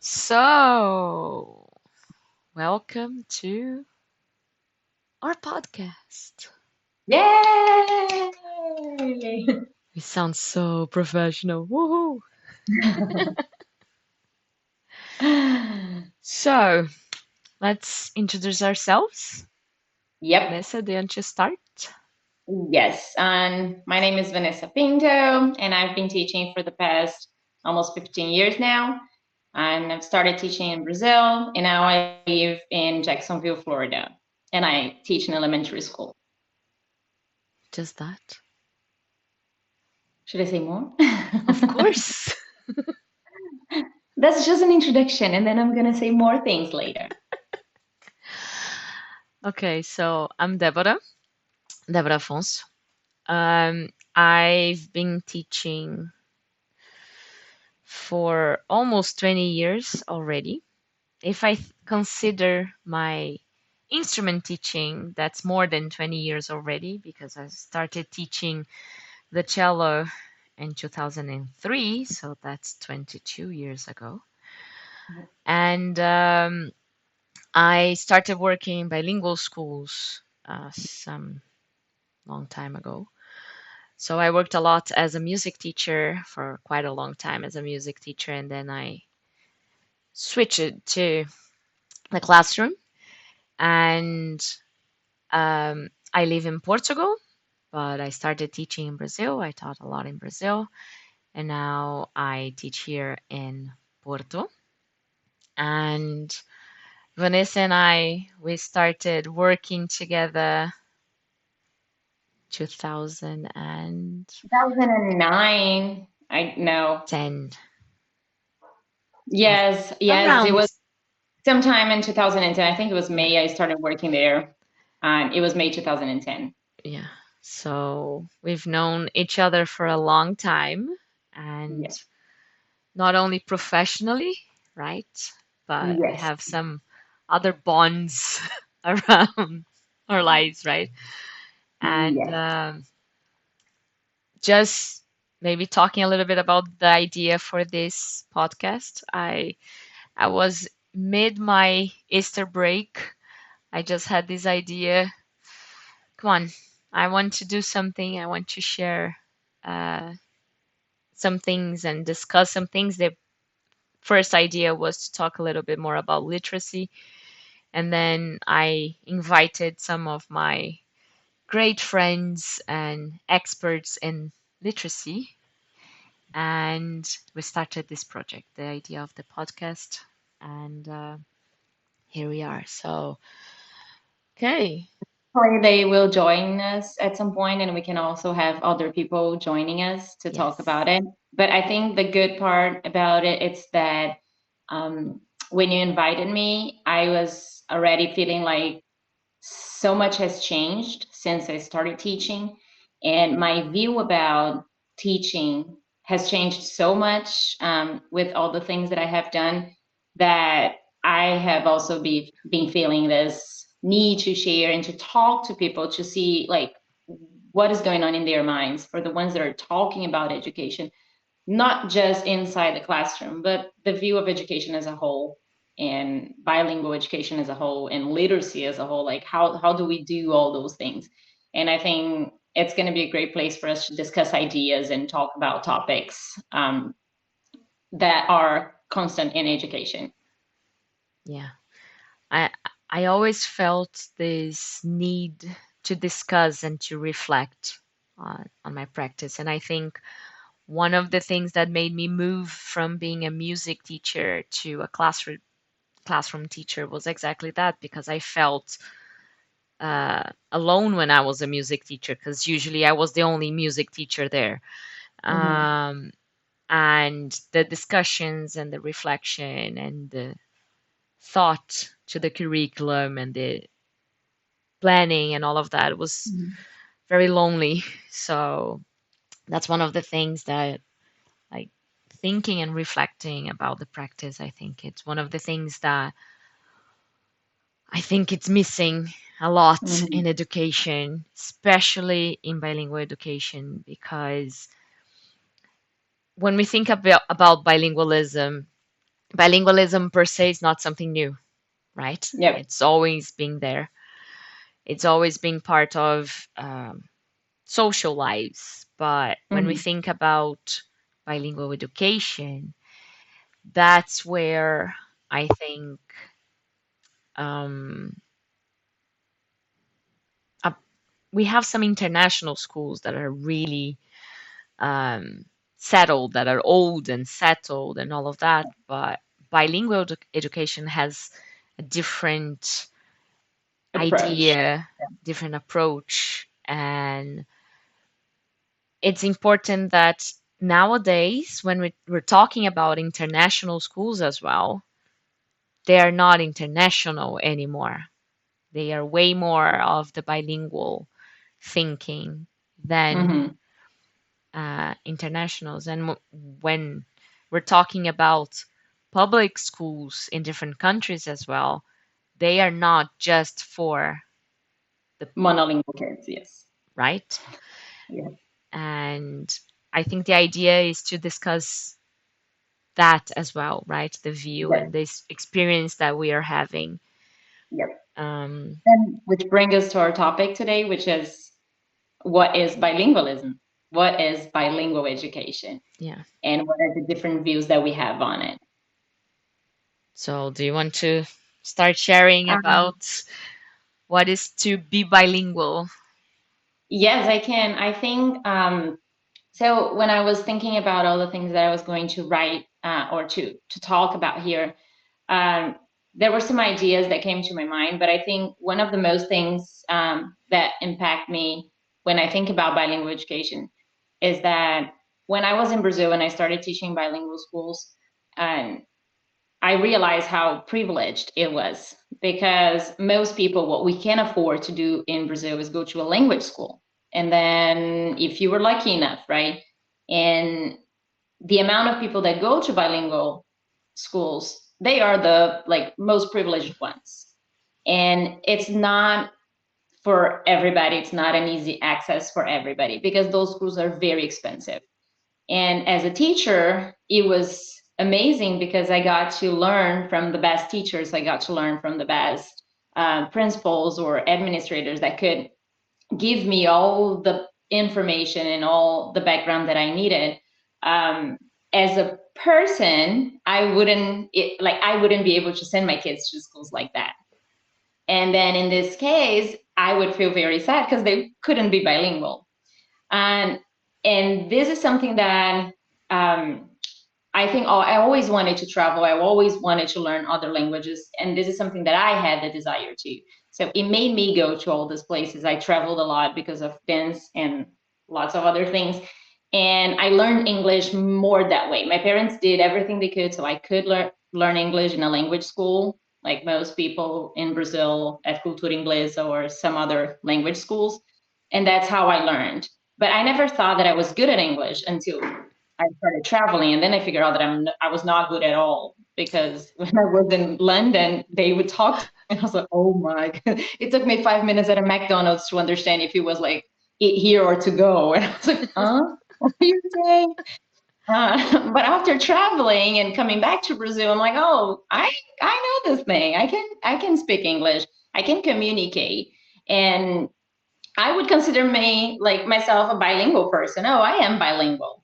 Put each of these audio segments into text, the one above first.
So, welcome to our podcast. Yay! We sound so professional. Woohoo! So, let's introduce ourselves. Yep. Vanessa, do you want to start? Yes. And my name is Vanessa Pinto, and I've been teaching for the past almost 15 years now. And I've started teaching in Brazil, and now I live in Jacksonville, Florida, and I teach in elementary school. Just that. Should I say more? Of course. That's just an introduction, and then I'm going to say more things later. Okay, so I'm Débora Afonso. I've been teaching for almost 20 years already. If I consider my instrument teaching, that's more than 20 years already because I started teaching the cello in 2003, so that's 22 years ago. And I started working in bilingual schools some long time ago. So I worked a lot as a music teacher for quite a long time as a music teacher, and then I switched it to the classroom. And I live in Portugal, but I started teaching in Brazil. I taught a lot in Brazil, and now I teach here in Porto. And Vanessa and we started working together 2010. 2009. I know. Yes, it Around. was sometime in 2010. I think it was Yeah, May I started working there, and it was May 2010. yeah. So we've known each other for a long time, and Yes. not only professionally, right? But we Yes. have some other bonds around our lives, right? And Yes. just maybe talking a little bit about the idea for this podcast. I was mid my Easter break. I just had this idea. Come on, I want to do something. I want to share uh, some things and discuss some things. The first idea was to talk a little bit more about literacy. And then I invited some of my great friends and experts in literacy. And we started this project, the idea of the podcast. And here we are. So, okay. Hopefully they will join us at some point, and we can also have other people joining us to talk Yes. about it. But I think the good part about it is that um, when you invited me, I was already feeling like so much has changed since I started teaching, and my view about teaching has changed so much with all the things that I have done that I have also been feeling this need to share and to talk to people to see like what is going on in their minds for the ones that are talking about education, not just inside the classroom, but the view of education as a whole and bilingual education as a whole and literacy as a whole. Like how do we do all those things? And I think it's going to be a great place for us to discuss ideas and talk about topics that are constant in education. Yeah. I I always felt this need to discuss and to reflect on my practice. And I think one of the things that made me move from being a music teacher to a classroom teacher was exactly that because I felt alone when I was a music teacher because usually I was the only music teacher there. Mm-hmm. Um, and the discussions and the reflection and the thought to the curriculum and the planning and all of that was very lonely. So that's one of the things that like thinking and reflecting about the practice, I think it's one of the things that I think it's missing a lot Mm-hmm. in education, especially in bilingual education, because when we think about bilingualism, bilingualism per se is not something new, right? Yep. It's always been there. It's always been part of social lives. But when we Hmm. think about bilingual education, that's where I think um, uh, we have some international schools that are really um, settled, that are old and settled, and all of that. But bilingual education has a different Approach. idea, different approach, and it's important that nowadays, when we're talking about international schools as well, they are not international anymore. They are way more of the bilingual thinking than Hmm. internationals. And when we're talking about public schools in different countries as well, they are not just for the Monolingual kids, yes. right. Yeah. And I think the idea is to discuss that as well, right? The view and Yep. this experience that we are having. Yep. Um, And which brings us to our topic today, which is what is bilingualism? What is bilingual education? yeah. And what are the different views that we have on it? So, do you want to start sharing Um, about what is to be bilingual? yes, I can. I think so. When I was thinking about all the things that I was going to write or to talk about here, um, there were some ideas that came to my mind. But I think one of the most things that impact me when I think about bilingual education is that when I was in Brazil and I started teaching bilingual schools, um, I realized how privileged it was because most people, what we can afford to do in Brazil is go to a language school. And then, if you were lucky enough, right? And the amount of people that go to bilingual schools, they are the like most privileged ones. And it's not for everybody, it's not an easy access for everybody because those schools are very expensive. And as a teacher, it was amazing because I got to learn from the best teachers. I got to learn from the best principals or administrators that could give me all the information and all the background that I needed. Um, as a person, I wouldn't be able to send my kids to schools like that. And then in this case, I would feel very sad because they couldn't be bilingual. And this is something that um, I think I always wanted to travel. I always wanted to learn other languages, and this is something that I had the desire to. So it made me go to all these places. I traveled a lot because of dance and lots of other things, and I learned English more that way. My parents did everything they could so I could learn English in a language school, like most people in Brazil at Cultura Inglesa or some other language schools, and that's how I learned. But I never thought that I was good at English until I started traveling, and then I figured out that I was not good at all because when I was in London, they would talk to me, and I was like, "Oh my!" God. It took me 5 minutes at a McDonald's to understand if it was like eat here or to go, and I was like, "Huh? What are you saying?" But after traveling and coming back to Brazil, I'm like, "Oh, I know this thing. I can speak English. I can communicate." And I would consider me like myself a bilingual person. Oh, I am bilingual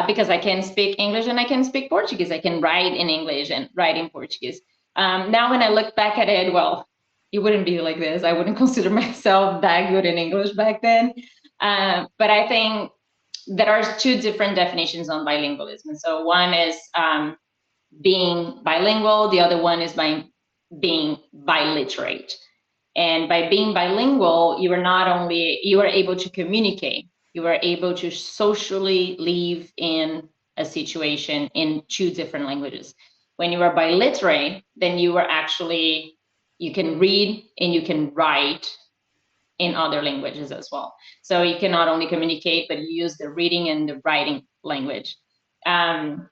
because I can speak English and I can speak Portuguese. I can write in English and write in Portuguese. Now, when I look back at it, well, it wouldn't be like this. I wouldn't consider myself that good in English back then. But I think there are two different definitions on bilingualism. So one is being bilingual. The other one is by being biliterate. And by being bilingual, you are not only you are able to communicate, you are able to socially live in a situation in two different languages. When you are biliterate, then you are actually you can read and you can write in other languages as well. So you can not only communicate, but you use the reading and the writing language. Um,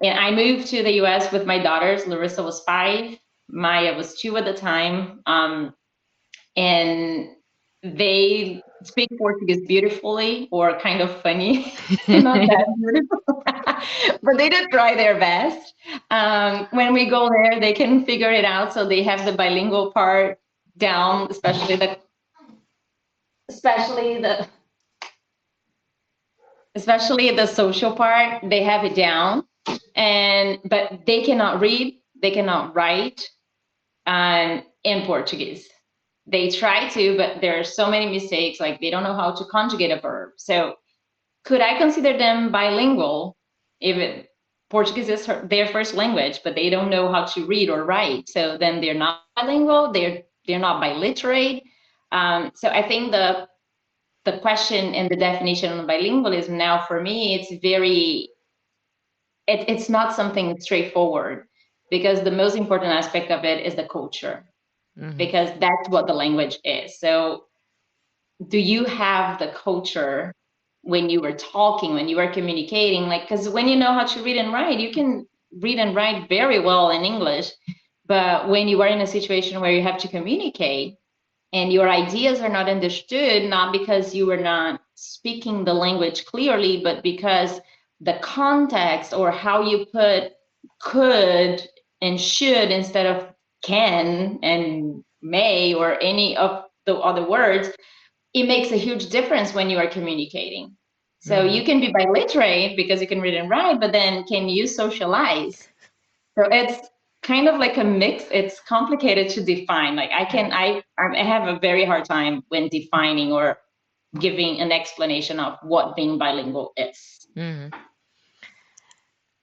and I moved to the US with my daughters. Larissa was 5, Maya was 2 at the time. And they speak Portuguese beautifully or kind of funny, not that beautiful, but they do try their best. When we go there, they can figure it out. So they have the bilingual part down, especially the especially the social part. They have it down, and but they cannot read, they cannot write, in Portuguese. They try to, but there are so many mistakes. Like they don't know how to conjugate a verb. So could I consider them bilingual if Portuguese is their first language, but they don't know how to read or write? So then they're not bilingual. They're not biliterate. So I think the question and the definition of bilingualism now for me it's it's not something straightforward because the most important aspect of it is the culture Mhm, because that's what the language is. So do you have the culture when you were talking, when you were communicating? Like, because when you know how to read and write, you can read and write very well in English. But when you are in a situation where you have to communicate and your ideas are not understood, not because you were not speaking the language clearly, but because the context or how you put could and should instead of can and may or any of the other words, it makes a huge difference when you are communicating. So mhm, you can be biliterate because you can read and write, but then can you socialize? So it's kind of like a mix. It's complicated to define. Like I have a very hard time when defining or giving an explanation of what being bilingual is. mhm.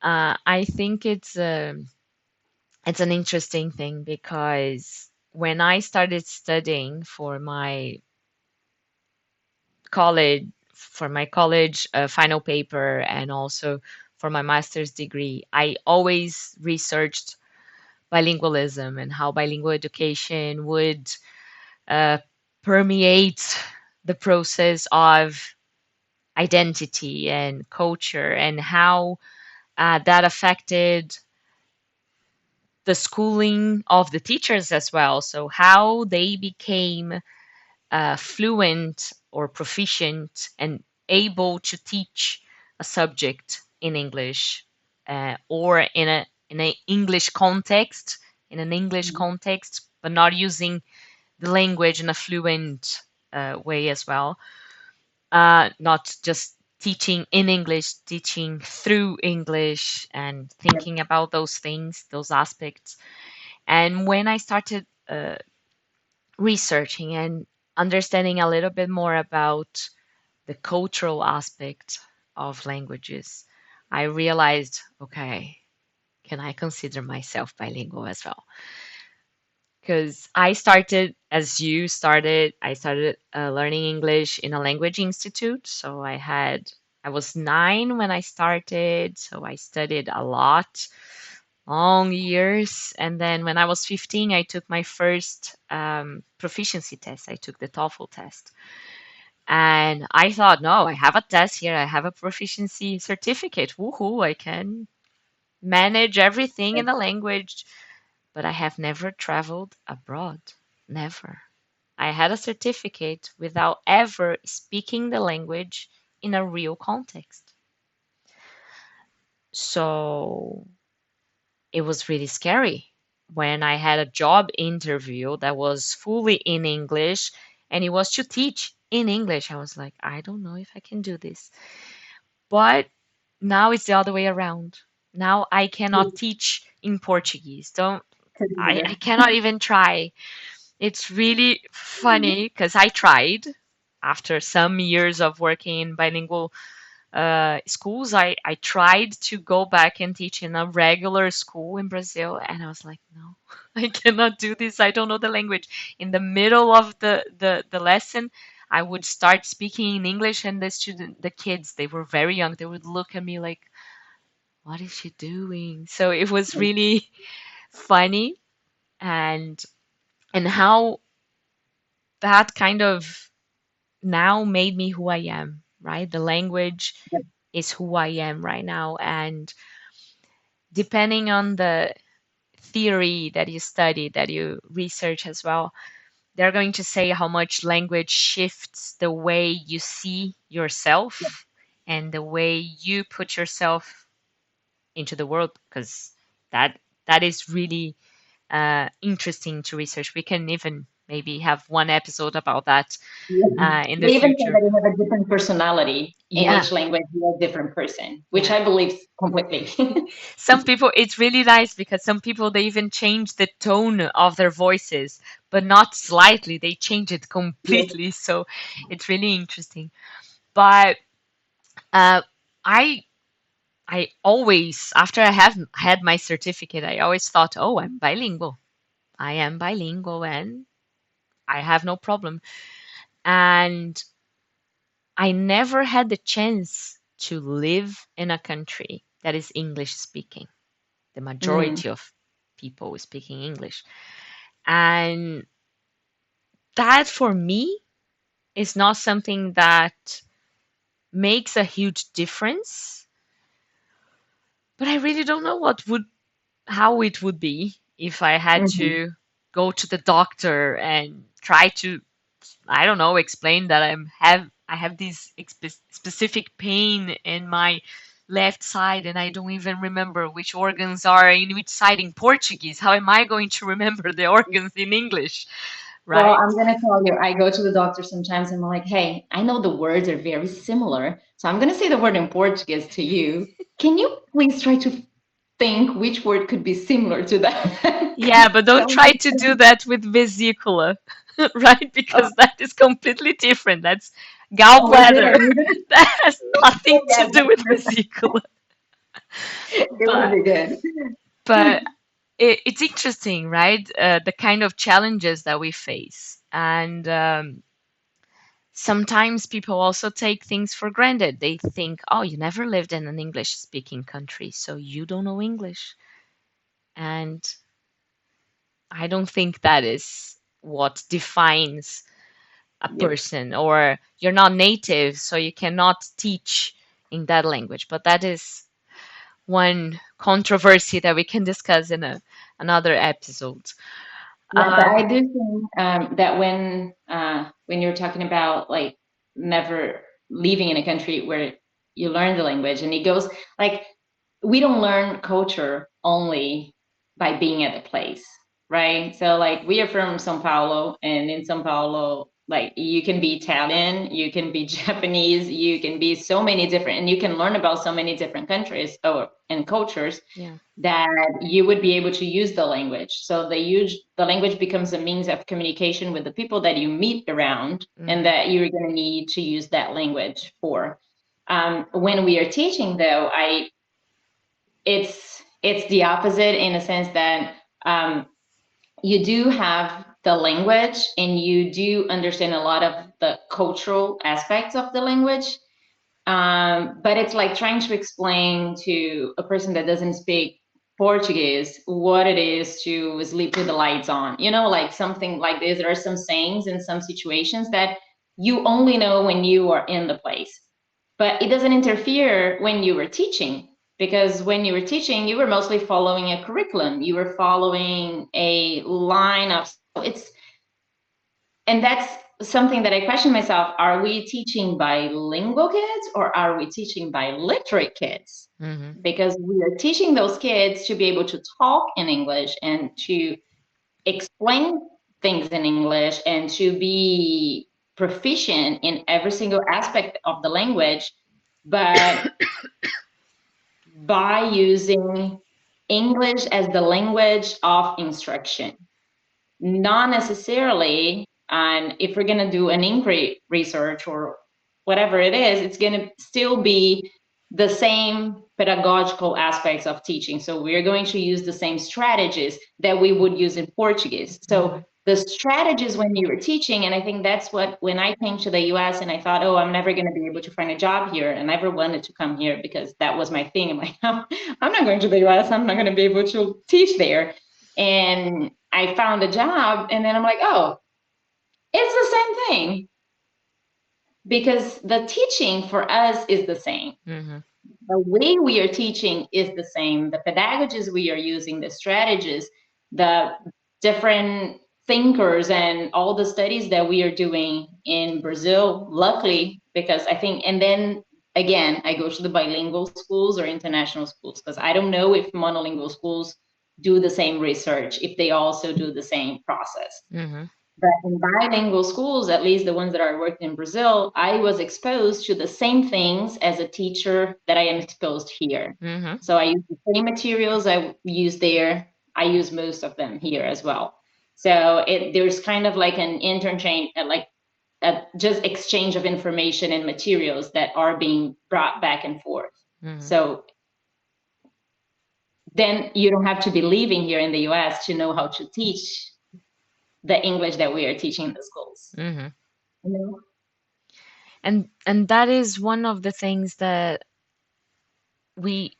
I think it's an interesting thing because when I started studying for my college final paper and also for my master's degree, I always researched bilingualism and how bilingual education would uh, permeate the process of identity and culture and how that affected the schooling of the teachers as well. So, how they became fluent or proficient and able to teach a subject in English or in an English context, in an English context, but not using the language in a fluent way as well. Not just teaching in English, teaching through English and Yep. thinking about those things, those aspects. And when I started researching and understanding a little bit more about the cultural aspect of languages, I realized, okay, can I consider myself bilingual as well? Because I started, as you started, I started learning English in a language institute. So I was 9 when I started. So I studied a lot, long years. And then when I was 15, I took my first proficiency test. I took the TOEFL test. And I thought, no, I have a test here. I have a proficiency certificate. Woohoo, I can manage everything in the language, but I have never traveled abroad. Never. I had a certificate without ever speaking the language in a real context. So it was really scary when I had a job interview that was fully in English and it was to teach in English. I was like, I don't know if I can do this. But now it's the other way around. Now I cannot teach in Portuguese. Don't I cannot even try. It's really funny because I tried after some years of working in bilingual schools. I tried to go back and teach in a regular school in Brazil, and I was like, no, I cannot do this. I don't know the language. In the middle of the lesson, I would start speaking in English, and the kids, they were very young. They would look at me like, what is she doing? So it was really funny, and how that kind of now made me who I am, right? The language is who I am right now. And depending on the theory that you study, that you research as well, they're going to say how much language shifts the way you see yourself and the way you put yourself into the world, because that is really interesting to research. We can even maybe have one episode about that Yeah. in the They even say future. that you have a different personality in Yeah, each language. You're a different person, which yeah. I believe completely. Some people, it's really nice because some people they even change the tone of their voices, but not slightly. They change it Yes. completely. So it's really interesting. But uh, I I always, after I have had my certificate, I always thought, oh, I'm bilingual. I am bilingual and I have no problem. And I never had the chance to live in a country that is English speaking. The Mm, majority of people speaking English. And that for me is not something that makes a huge difference, but I really don't know how it would be if I had mhm. to go to the doctor and try to, I don't know, explain that I have this specific pain in my left side and I don't even remember which organs are in which side in Portuguese. How am I going to remember the organs in English, Well, right? I'm gonna tell you, I go to the doctor sometimes and I'm like, hey, I know the words are very similar, so I'm gonna say the word in Portuguese to you. Can you please try to think which word could be similar to that? Yeah, but don't So, try to do that with vesicular, right? oh, Because that is completely different. That's oh, is it? I gallbladder. didn't. That has nothing Oh, to yeah, do with that's true. vesicular. It would But be good. but it's interesting, right? The kind of challenges that we face, and sometimes people also take things for granted. They think, "Oh, you never lived in an English-speaking country, so you don't know English." And I don't think that is what defines a Yep. person, or you're not native, so you cannot teach in that language. But that is one controversy that we can discuss in another episode. Yeah, but I Um, do think that when you're talking about like never leaving in a country where you learn the language, and it goes like we don't learn culture only by being at the place, right? So like we are from São Paulo, and in São Paulo, like you can be Italian, you can be Japanese, you can be so many different, and you can learn about so many different countries or and cultures yeah. that you would be able to use the language. So the language becomes a means of communication with the people that you meet around, and Hmm. that you're going to need to use that language for. When we are teaching, though, I it's the opposite in a sense that you do have the language and you do understand a lot of the cultural aspects of the language, but it's like trying to explain to a person that doesn't speak Portuguese what it is to sleep with the lights on. You know, like something like this. There are some sayings in some situations that you only know when you are in the place. But it doesn't interfere when you were teaching, because when you were teaching, you were mostly following a curriculum. You were following a line of it's and that's something that I question myself. Are we teaching bilingual kids or are we teaching literate kids? Hmm. Because we are teaching those kids to be able to talk in English and to explain things in English and to be proficient in every single aspect of the language, but by using English as the language of instruction, not necessarily. And if we're going to do an inquiry research or whatever it is, it's going to still be the same pedagogical aspects of teaching. So we're going to use the same strategies that we would use in Portuguese. So Hmm. the strategies when you were teaching, and I think that's what, when I came to the US and I thought, oh, I'm never going to be able to find a job here. And I never wanted to come here because that was my thing. I'm like, no, I'm not going to the US. I'm not going to be able to teach there. And I found a job, and then I'm like, oh, it's the same thing, because the teaching for us is the same. Hmm. The way we are teaching is the same. The pedagogies we are using, the strategies, the different thinkers and all the studies that we are doing in Brazil, luckily, because I think, and then again, I go to the bilingual schools or international schools, because I don't know if monolingual schools do the same research, if they also do the same process. Mm-hmm. But in bilingual schools, at least the ones that I worked in Brazil, I was exposed to the same things as a teacher that I am exposed here. Mm-hmm. So I use the same materials I use there. I use most of them here as well. So there's kind of like an interchange, like just exchange of information and materials that are being brought back and forth. Mm-hmm. So then you don't have to be living here in the US to know how to teach the English that we are teaching in the schools. Mm-hmm. You know? And that is one of the things that we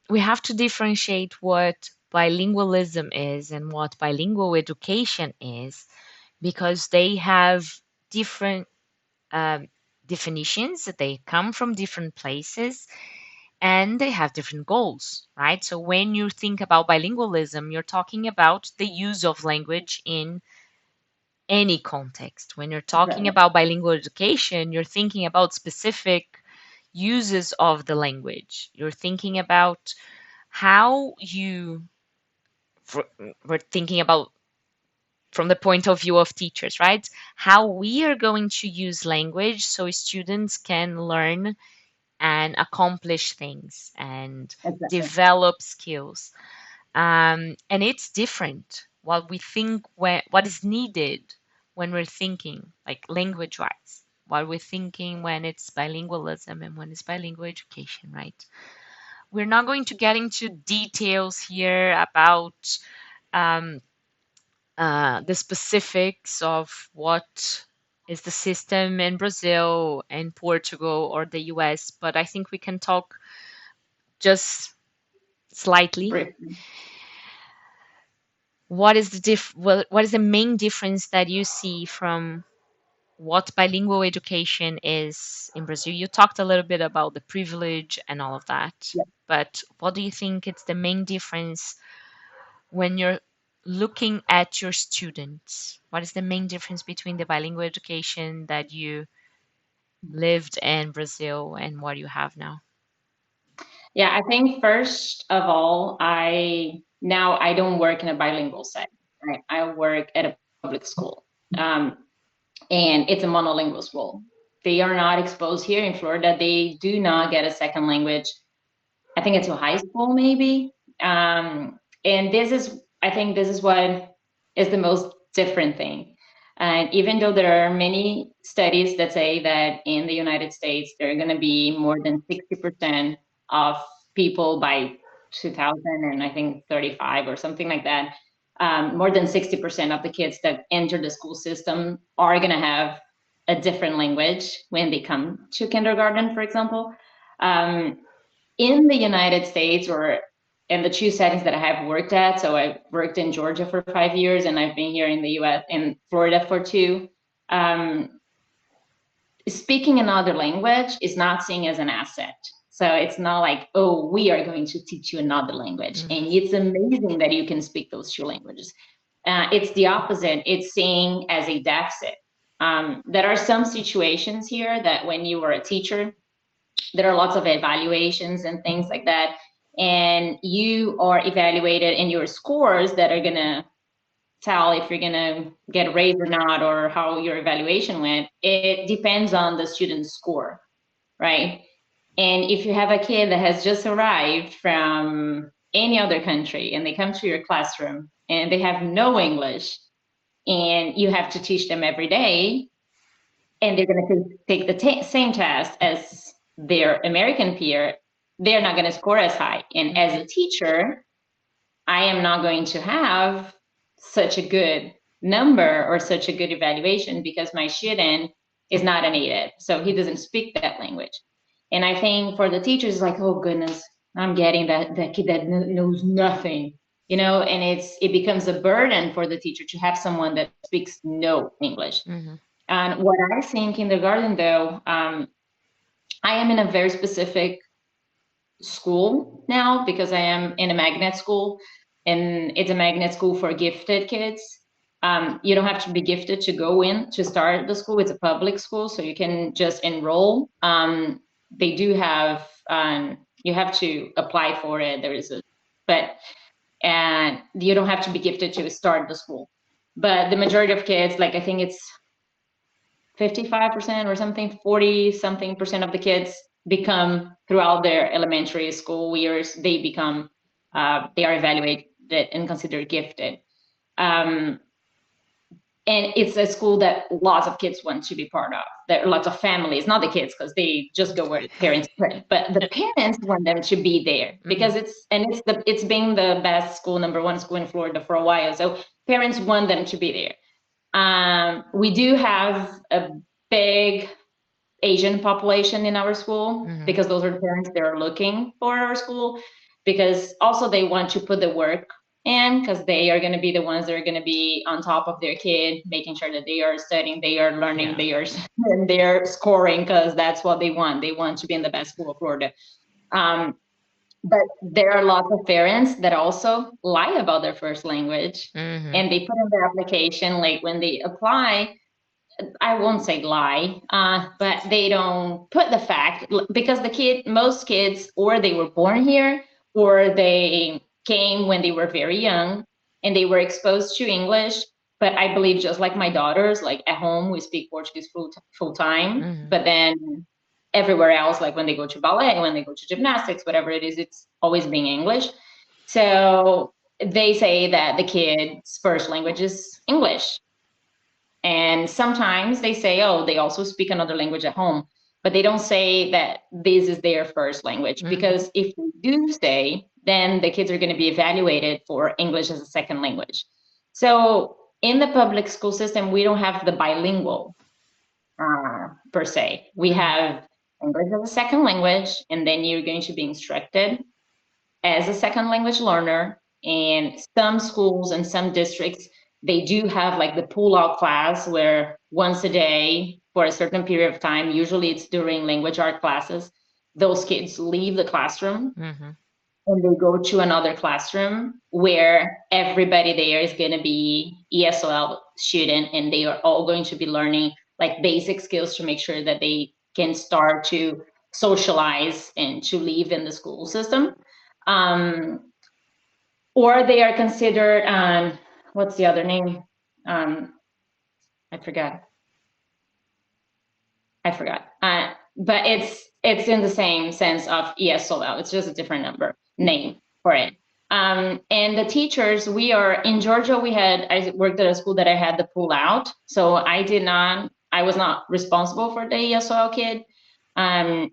we have to differentiate what bilingualism is and what bilingual education is, because they have different um, definitions, that they come from different places, and they have different goals, right? So when you think about bilingualism, you're talking about the use of language in any context. When you're talking Right. about bilingual education, you're thinking about specific uses of the language. You're thinking about how you, for, we're thinking about from the point of view of teachers, right? How we are going to use language so students can learn and accomplish things and Exactly. develop skills. And it's different what we think, what is needed when we're thinking, like language wise, what we're thinking when it's bilingualism and when it's bilingual education, right? We're not going to get into details here about um, the specifics of what is the system in Brazil and Portugal or the US, but I think we can talk just slightly. Briefly. What is the what is the main difference that you see from what bilingual education is in Brazil? You talked a little bit about the privilege and all of that, Yeah. but what do you think it's the main difference when you're looking at your students? What is the main difference between the bilingual education that you lived in Brazil and what you have now? Yeah, I think first of all, I don't work in a bilingual setting, right? I work at a public school. Um, and it's a monolingual school. They are not exposed here in Florida. They do not get a second language. I think it's a high school maybe. And I think this is what is the most different thing. And even though there are many studies that say that in the United States, there are going to be more than 60% of people by 2000 and I think 35 or something like that. More than 60% of the kids that enter the school system are going to have a different language when they come to kindergarten, for example. Um, in the United States, or in the two settings that I have worked at, so I worked in Georgia for 5 years and I've been here in the US, in Florida for two. Um, Speaking another language is not seen as an asset. So it's not like, oh, we are going to teach you another language. Mm-hmm. And it's amazing that you can speak those two languages. It's the opposite, it's seen as a deficit. There are some situations here that when you are a teacher, there are lots of evaluations and things like that, and you are evaluated in your scores that are going to tell if you're going to get a raise or not, or how your evaluation went. It depends on the student's score, right? And if you have a kid that has just arrived from any other country and they come to your classroom and they have no English, and you have to teach them every day, and they're going to take the same test as their American peer, they're not going to score as high. And as a teacher, I am not going to have such a good number or such a good evaluation because my student is not a native. So he doesn't speak that language. And I think for the teachers, it's like, oh goodness, I'm getting that kid that knows nothing, and it becomes a burden for the teacher to have someone that speaks no English. Mm-hmm. And what I see in kindergarten, though, I am in a very specific school now because I am in a magnet school, and it's a magnet school for gifted kids. You don't have to be gifted to go in to start the school. It's a public school, so you can just enroll. They do have you have to apply for it. There is a but and you don't have to be gifted to start the school. But the majority of kids, like I think it's 55% or something, 40 something percent of the kids become throughout their elementary school years, they become they are evaluated and considered gifted. Um, and it's a school that lots of kids want to be part of. There are lots of families, not the kids, because they just go where the parents put, but the parents want them to be there Hmm. because it's been the best school, number one school in Florida for a while. So parents want them to be there. We do have a big Asian population in our school Hmm. because those are the parents that are looking for our school, because also they want to put the work in because they are going to be the ones that are going to be on top of their kid, making sure that they are studying, they are learning, Yeah. they are and they're scoring because that's what they want. They want to be in the best school of Florida. Um, but there are lots of parents that also lie about their first language, Hmm. and they put in their application, like when they apply, I won't say lie, but they don't put the fact because most kids, or they were born here, or they came when they were very young, and they were exposed to English. But I believe just like my daughters, like at home we speak Portuguese full time, Hmm. but then everywhere else, like when they go to ballet, when they go to gymnastics, whatever it is, it's always being English. So they say that the kid's first language is English, and sometimes they say, oh, they also speak another language at home, but they don't say that this is their first language, Hmm. because if they do say, then the kids are going to be evaluated for English as a second language. So in the public school system, we don't have the bilingual per se. We Hmm. have English as a second language, and then you're going to be instructed as a second language learner. And some schools and some districts, they do have like the pull out class where once a day for a certain period of time, usually it's during language art classes, those kids leave the classroom Hmm. and they go to another classroom where everybody there is going to be ESOL student, and they are all going to be learning like basic skills to make sure that they can start to socialize and to live in the school system. Um, or they are considered, what's the other name? Um, I forgot. I forgot. But it's in the same sense of ESOL. It's just a different name for it. And the teachers, we are in Georgia. I worked at a school that I had the pull out, so I was not responsible for the ESOL kid.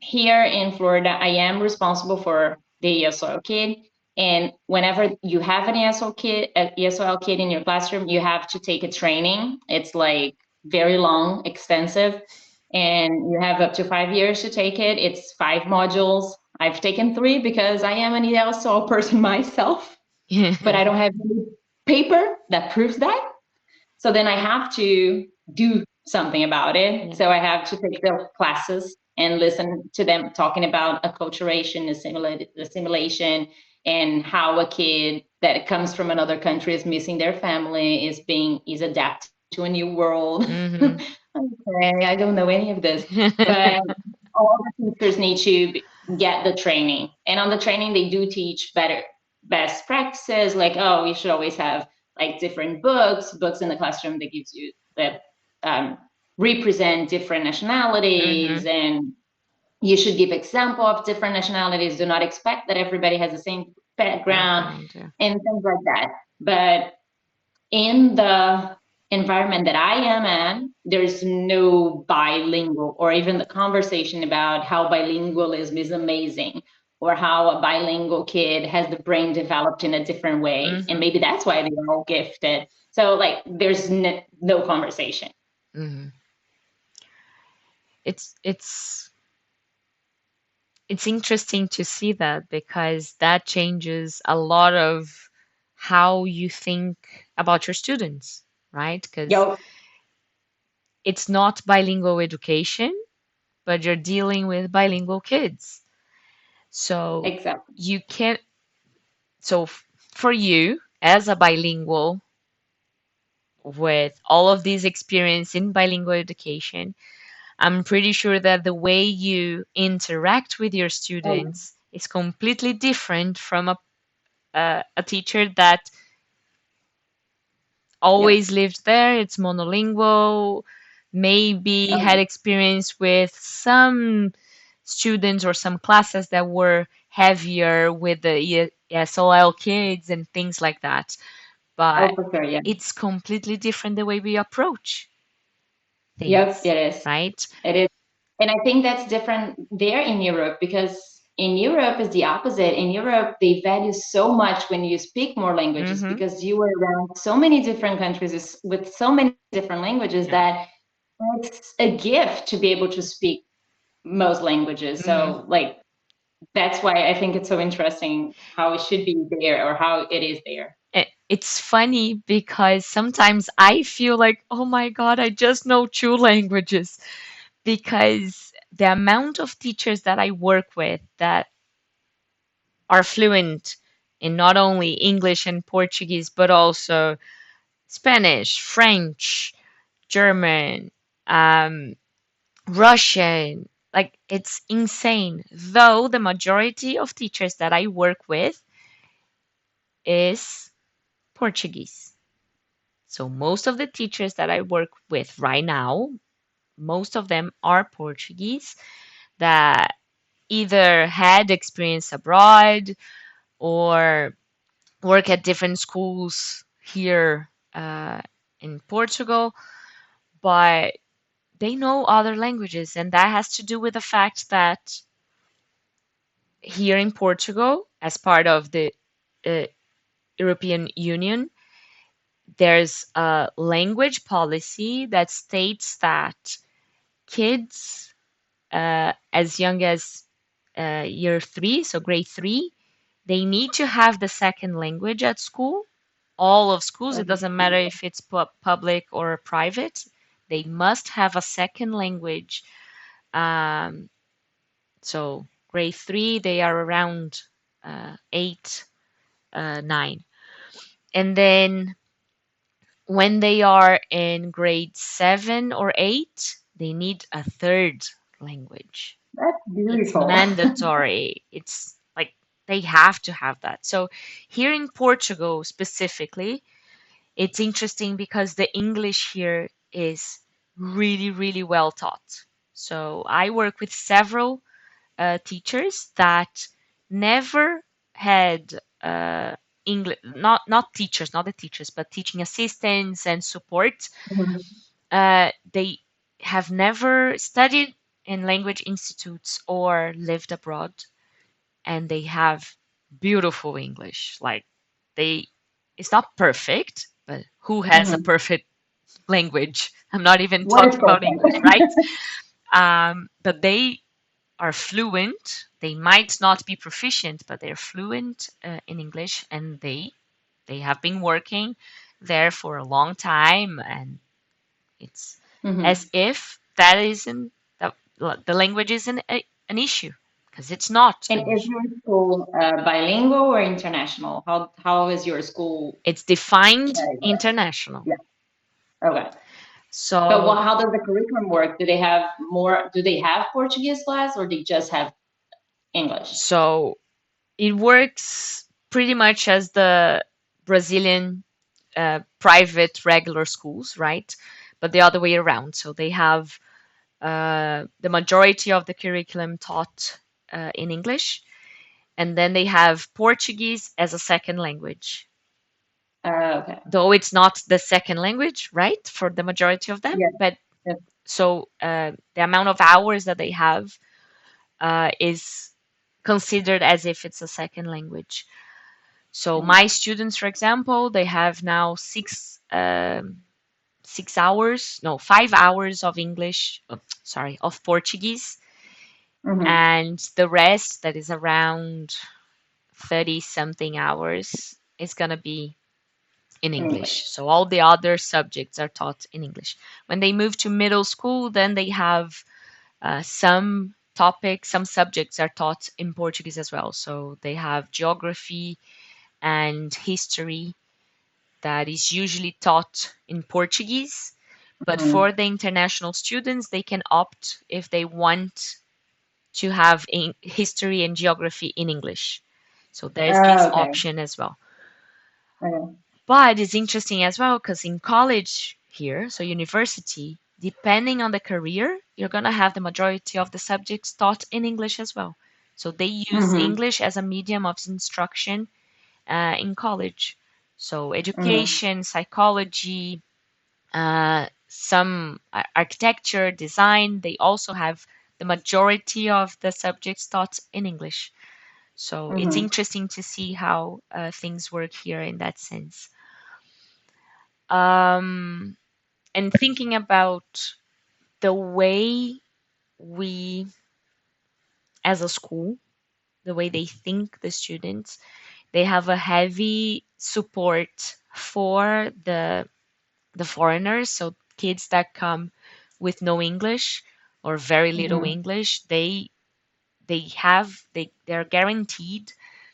Here in Florida, I am responsible for the ESOL kid. And whenever you have an ESOL kid in your classroom, you have to take a training. It's like very long, extensive, and you have up to 5 years to take it. It's 5 modules. I've taken 3 because I am an ESL person myself, but I don't have any paper that proves that. So then I have to do something about it. Yeah. So I have to take the classes and listen to them talking about acculturation, assimilation, and how a kid that comes from another country is missing their family, is adapting to a new world. Hmm. Okay, I don't know any of this, but all the teachers need to get the training. And on the training, they do teach best practices, like, oh, you should always have like different books in the classroom that gives you that represent different Hmm. nationalities, and you should give example of different nationalities. Do not expect that everybody has the same background Background. Yeah. and things like that. But in the environment that I am in, there's no bilingual, or even the conversation about how bilingualism is amazing, or how a bilingual kid has the brain developed in a different way. And Hmm. maybe that's why they're all gifted. So, like, there's no conversation. Hmm. It's it's interesting to see that because that changes a lot of how you think about your students, right? Because Yo, it's not bilingual education, but you're dealing with bilingual kids. So exactly. you can't, so for you as a bilingual with all of this experience in bilingual education, I'm pretty sure that the way you interact with your Oh, students is completely different from a teacher that yep. always lived there. It's monolingual, maybe Oh, had experience with some students or some classes that were heavier with the ESOL kids and things like that. But oh, for sure. Yeah. it's completely different the way we approach Yep, things, it is. right? It is. And I think that's different there in Europe because in Europe is the opposite. In Europe, they value so much when you speak more languages Mm-hmm. because you are around so many different countries with so many different languages Yeah. that it's a gift to be able to speak most languages. Mm-hmm. So, like, that's why I think it's so interesting how it should be there or how it is there. It's funny because sometimes I feel like, oh my God, I just know two languages because the amount of teachers that I work with that are fluent in not only English and Portuguese, but also Spanish, French, German, um, Russian. Like, it's insane. Though the majority of teachers that I work with is Portuguese. So most of the teachers that I work with right now, most of them are Portuguese that either had experience abroad or work at different schools here in Portugal, but they know other languages, and that has to do with the fact that here in Portugal, as part of the uh, European Union, there's a language policy that states that kids as young as year three, so grade three, they need to have the second language at school. All of schools, it doesn't matter if it's public or private, they must have a second language. Um, so grade three, they are around eight, nine. And then when they are in grade seven or eight, they need a third language. That's It's beautiful. mandatory. It's like they have to have that. So here in Portugal specifically, it's interesting because the English here is really, really well taught. So I work with several teachers that never had English, not teachers, not the teachers, but teaching assistants and support. Mhm. They have never studied in language institutes or lived abroad, and they have beautiful English. Like they, it's not perfect, but who has a Mhm. perfect language? I'm not even What is talking about perfect? English, right? But they are fluent. They might not be proficient, but they're fluent in English, and they have been working there for a long time, and it's Mhm. as if that isn't that the language isn't an issue because it's not And an is issue. your school bilingual or international? How is your school It's defined categorized? international. Yeah. Okay. But So how does the curriculum work? Do they have more? Do they have Portuguese class or they just have English? so it works pretty much as the Brazilian private regular schools, right? But the other way around. So they have the majority of the curriculum taught in English, and then they have Portuguese as a second language. Okay. Though it's not the second language, right, for the majority of them, Yes. but Yes. so the amount of hours that they have is considered as if it's a second language. So Mhm. my students, for example, they have now 6 hours, no, 5 hours of English, sorry, of Portuguese, Mhm. and the rest, that is around 30 something hours, is going to be in In English. English. So all the other subjects are taught in English. When they move to middle school, then they have some topics, some subjects are taught in Portuguese as well. So they have geography and history that is usually taught in Portuguese. But Mhm. for the international students, they can opt if they want to have history and geography in English. So there's this Oh, okay. option as well. Okay. But it's interesting as well because in college here, so university, depending on the career, you're going to have the majority of the subjects taught in English as well. So they use Mm-hmm. English as a medium of instruction in college. So Mm-hmm. education, psychology, some architecture, design, they also have the majority of the subjects taught in English. So it's Mm-hmm. interesting to see how things work here in that sense. Um, and thinking about the way we, as a school, the way they think, the students, they have a heavy support for the foreigners, so kids that come with no English or very little Mm-hmm. English, they're guaranteed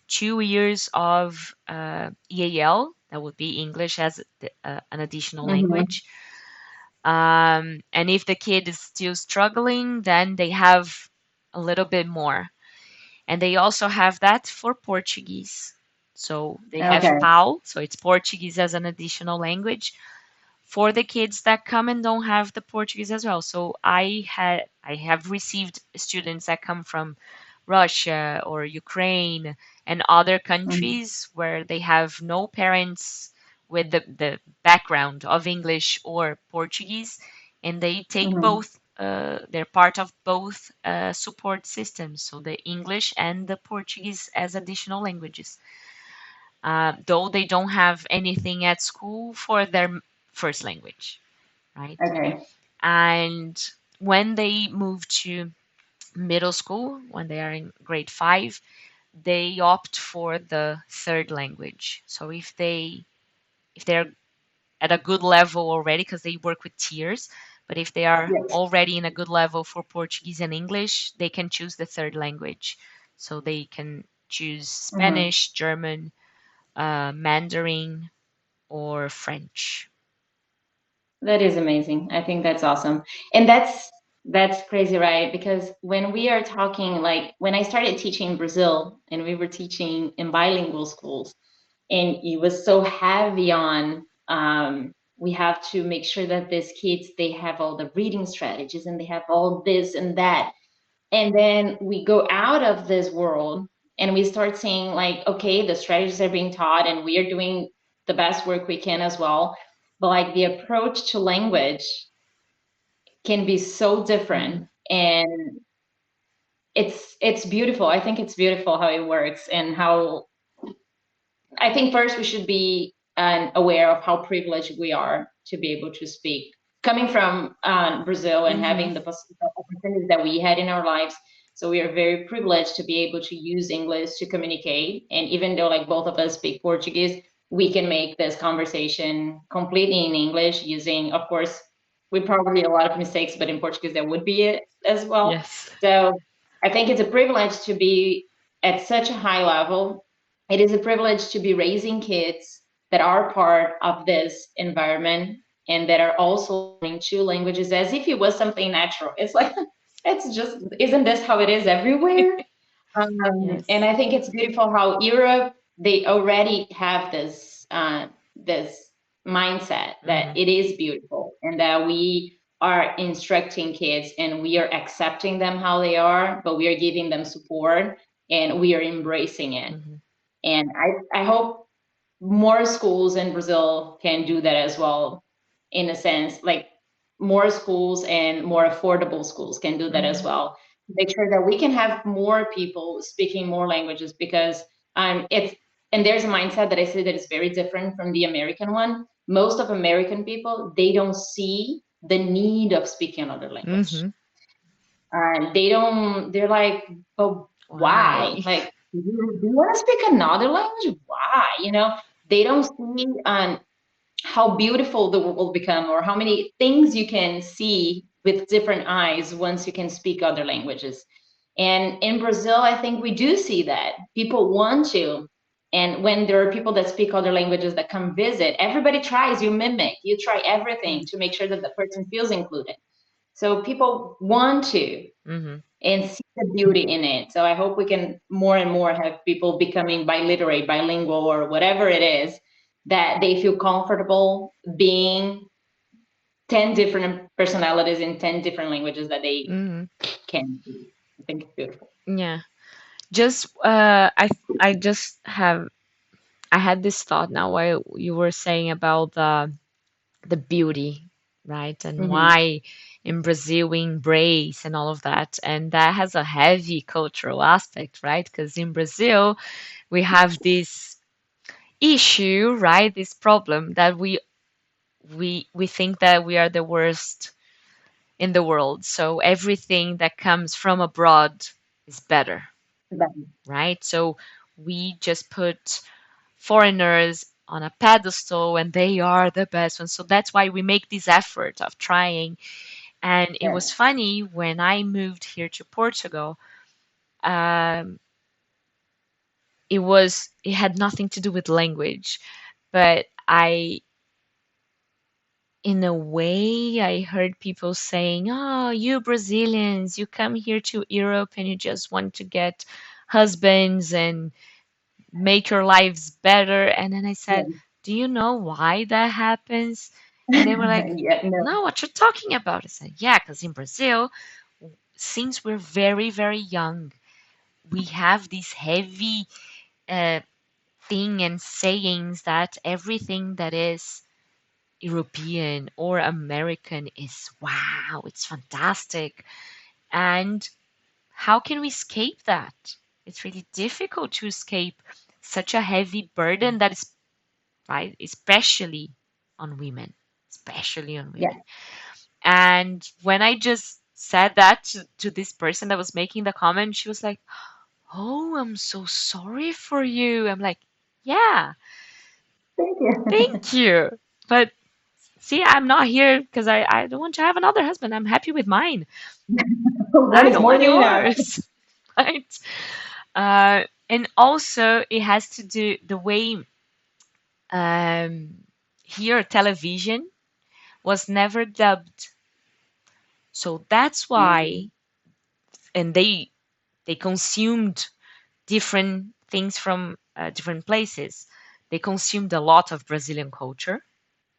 2 years of EAL, that would be English as an additional Mm-hmm. language. And if the kid is still struggling, then they have a little bit more. And they also have that for Portuguese. So they have Okay. PAL, so it's Portuguese as an additional language for the kids that come and don't have the Portuguese as well. So I have received students that come from Russia or Ukraine and other Mm-hmm. countries where they have no parents with the background of English or Portuguese, and they take Mm-hmm. both. They're part of both support systems, so the English and the Portuguese as additional languages. Though they don't have anything at school for their first language, right? Okay. And when they move to middle school, when they are in grade 5, they opt for the third language. So if they're at a good level already, because they work with tiers, but if they are Yes. already in a good level for Portuguese and English, they can choose the third language. So they can choose Mm-hmm. Spanish, German, Mandarin, or French. That is amazing. I think that's awesome. And that's crazy, right? Because when we are talking, like when I started teaching in Brazil and we were teaching in bilingual schools, and it was so heavy on we have to make sure that these kids they have all the reading strategies and they have all this and that. And then we go out of this world and we start seeing like, okay, the strategies are being taught and we are doing the best work we can as well. But like the approach to language can be so Hmm. different, and it's beautiful. I think it's beautiful how it works and how I think first we should be aware of how privileged we are to be able to speak. Coming from Brazil and Hmm. having the opportunities that we had in our lives, so we are very privileged to be able to use English to communicate. And even though like both of us speak Portuguese, we can make this conversation completely in English using, of course, we probably a lot of mistakes, but in Portuguese that would be it as well. Yes. So I think it's a privilege to be at such a high level. It is a privilege to be raising kids that are part of this environment and that are also learning two languages as if it was something natural. It's like, it's just, isn't this how it is everywhere? And Yes. I think it's beautiful how Europe, they already have this mindset that Hmm. it is beautiful and that we are instructing kids and we are accepting them how they are, but we are giving them support and we are embracing it. Hmm. And I hope more schools in Brazil can do that as well, in a sense, like more schools and more affordable schools can do that as Hmm. well. Make sure that we can have more people speaking more languages because it's and there's a mindset that I see that is very different from the American one. Most of American people they don't see the need of speaking another language. Hmm. They don't. They're like, but why? Why? Like, do you want to speak another language? Why? They don't see how beautiful the world will become, or how many things you can see with different eyes once you can speak other languages. And in Brazil, I think we do see that people want to, And when there are people that speak other languages that come visit, everybody tries, you mimic, you try everything to make sure that the person feels included. So people want to Mm-hmm. and see the beauty in it. So I hope we can more and more have people becoming biliterate, bilingual, or whatever it is, that they feel comfortable being 10 different personalities in 10 different languages that they Mm-hmm. can do. I think it's beautiful. Yeah. Just I just have I had this thought now while you were saying about the beauty, right? And Hmm. why in Brazil we embrace and all of that. And that has a heavy cultural aspect, right? Because in Brazil we have this issue, right? This problem that we think that we are the worst in the world. So everything that comes from abroad is better, right? So we just put foreigners on a pedestal and they are the best ones. So that's why we make this effort of trying. And it was Yes. funny when I moved here to Portugal. Um, it had nothing to do with language, but in a way, I heard people saying, "Oh, you Brazilians, you come here to Europe and you just want to get husbands and make your lives better." And then I said, Yes. "Do you know why that happens?" And they were like, Yeah, no. "No, what you're talking about?" I said, "Yeah, because in Brazil, since we're very, very young, we have this heavy uh, thing and sayings that everything that is European or American is wow, it's fantastic." And how can we escape that? It's really difficult to escape such a heavy burden that is right, especially on women, especially on Yeah. women. And when I just said that to this person that was making the comment, she was like, "Oh, I'm so sorry for you." I'm like, "Yeah, Thank you. thank you." But see, I'm not here because I don't want to have another husband. I'm happy with mine. One I is don't more want than enough. yours. Right? And also, it has to do the way um, here television was never dubbed. So that's Mm. why, and they consumed different things from different places. They consumed a lot of Brazilian culture.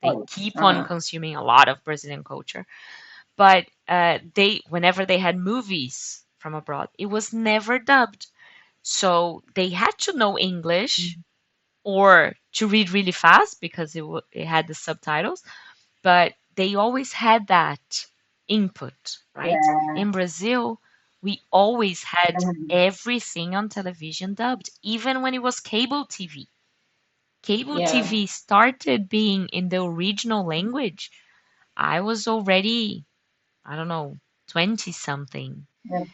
They Oh, keep on uh-huh. consuming a lot of Brazilian culture. But they, whenever they had movies from abroad, it was never dubbed. So they had to know English or to read really fast because it had the subtitles, but they always had that input, right? Yeah. In Brazil, we always had Uh-huh. everything on television dubbed, even when it was cable TV. Cable Yeah. TV started being in the original language. I was already, I don't know, 20 something. Yeah.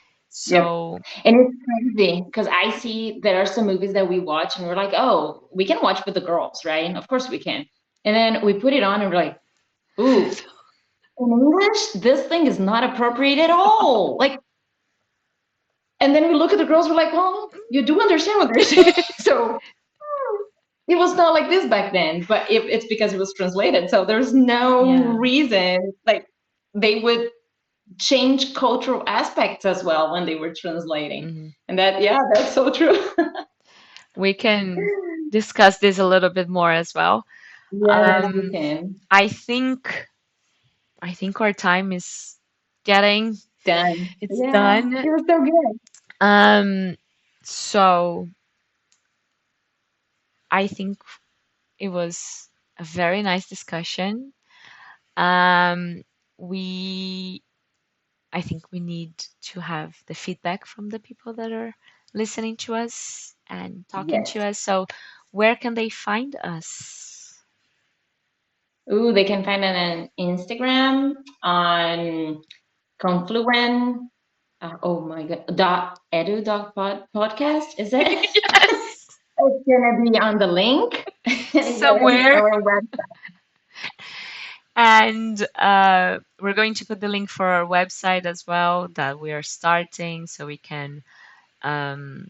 Yep. So, And it's crazy because I see there are some movies that we watch and we're like, oh, we can watch with the girls, right? Of course we can. And then we put it on and we're like, ooh, in English, this thing is not appropriate at all. Like, and then we look at the girls, we're like, well, you do understand what they're saying. So it was not like this back then, but it's because it was translated. So there's no yeah. reason, like, they would change cultural aspects as well when they were translating. Mhm. And that, yeah, that's so true. We can discuss this a little bit more as well. Yes, we Um, can. I think I think our time is getting Done. it's Yeah, done. it was so good. Um, so I think it was a very nice discussion. Um, we I think we need to have the feedback from the people that are listening to us and talking to Yes. us. So where can they find us? Ooh, they can find it on Instagram, on Confluent. Oh my God. Podcast. Is it? Yes, It's gonna be on the link, and then somewhere. our website. And we're going to put the link for our website as well that we are starting so we can um,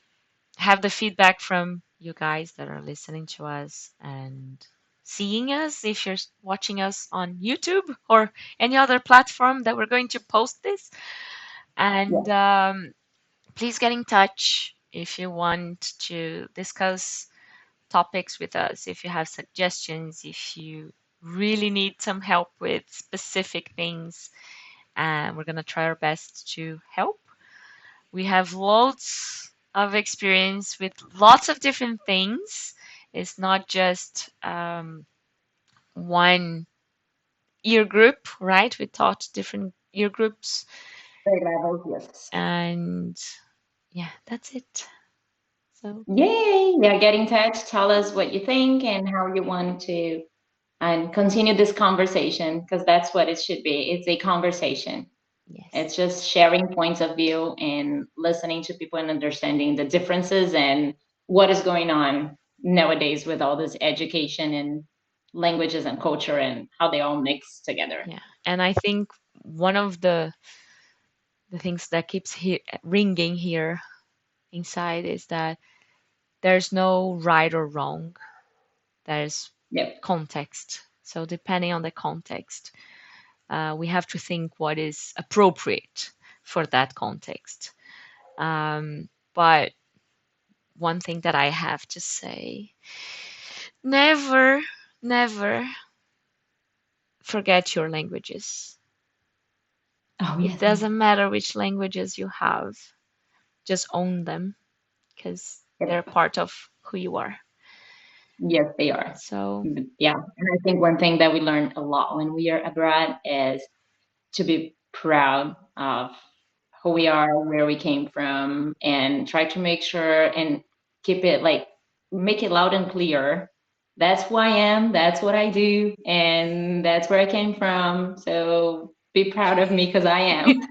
have the feedback from you guys that are listening to us and seeing us if you're watching us on YouTube or any other platform that we're going to post this. And Yeah. please get in touch if you want to discuss topics with us, if you have suggestions, if you really need some help with specific things, and we're going to try our best to help. We have loads of experience with lots of different things. It's not just one year group, right? We taught different year groups, Grade levels, yes. and yeah, that's it. So, Yay! Yeah, get in touch. Tell us what you think and how you want to and continue this conversation because that's what it should be. It's a conversation. yes, It's just sharing points of view and listening to people and understanding the differences and what is going on nowadays with all this education and languages and culture and how they all mix together. yeah. And I think one of the things that keeps ringing here inside is that there's no right or wrong. There's Yep. context. So depending on the context, we have to think what is appropriate for that context. But one thing that I have to say, never, never forget your languages. Oh, It yes. doesn't matter which languages you have, just own them because they're Yep. part of who you are. Yes, they are. So, Yeah. And I think one thing that we learn a lot when we are abroad is to be proud of who we are, where we came from, and try to make sure and keep it like make it loud and clear. That's who I am, that's what I do, and that's where I came from. So be proud of me because I am.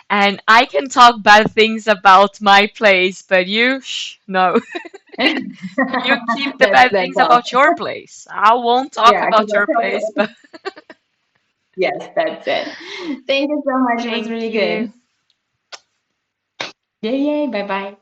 and I can talk bad things about my place, but you, no. You keep the bad That's things all. about your place. I won't talk Yeah, because about your place, but yes, that's it. Thank you so much. It was thank really you. good. Yay, yay. Bye bye.